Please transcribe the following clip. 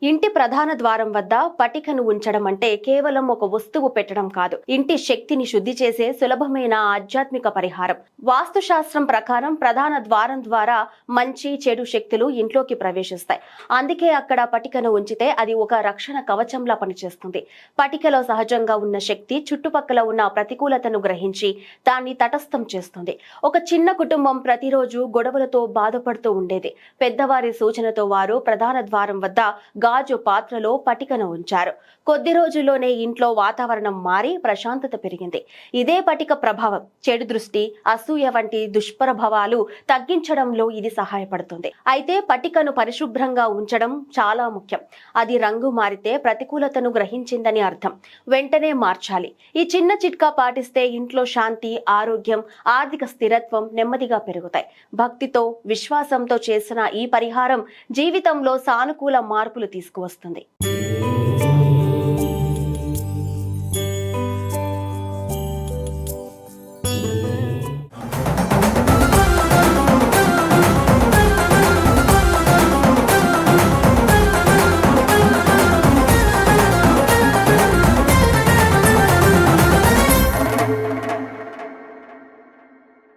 ఇంటి ప్రధాన ద్వారం వద్ద పటికను ఉంచడం అంటే కేవలం ఒక వస్తువు పెట్టడం కాదు, ఇంటి శక్తిని శుద్ధి చేసే సులభమైన ఆధ్యాత్మిక పరిహారం. వాస్తుశాస్త్రం ప్రకారం ప్రధాన ద్వారం ద్వారా మంచి చెడు శక్తులు ఇంట్లోకి ప్రవేశిస్తాయి. అందుకే అక్కడ పటికను ఉంచితే అది ఒక రక్షణ కవచంలా పనిచేస్తుంది. పటికలో సహజంగా ఉన్న శక్తి చుట్టుపక్కల ఉన్న ప్రతికూలతను గ్రహించి దాన్ని తటస్థం చేస్తుంది. ఒక చిన్న కుటుంబం ప్రతిరోజు గొడవలతో బాధపడుతూ ఉండేది. పెద్దవారి సూచనతో వారు ప్రధాన ద్వారం వద్ద గాజు పాత్రలో పటికను ఉంచారు. కొద్ది రోజుల్లోనే ఇంట్లో వాతావరణం మారి ప్రశాంతత పెరిగింది. ఇదే పటిక ప్రభావం చెడు దృష్టి, అసూయ వంటి దుష్ప్రభావాలు తగ్గించడంలో ఇది సహాయపడుతుంది. అయితే పటికను పరిశుభ్రంగా ఉంచడం చాలా ముఖ్యం. అది రంగు మారితే ప్రతికూలతను గ్రహించిందని అర్థం. వెంటనే మార్చాలి. ఈ చిన్న చిట్కా పాటిస్తే ఇంట్లో శాంతి, ఆరోగ్యం, ఆర్థిక స్థిరత్వం నెమ్మదిగా పెరుగుతాయి. భక్తితో, విశ్వాసంతో చేసిన ఈ పరిహారం జీవితంలో సానుకూల మార్పులు తీసుకువస్తుంది.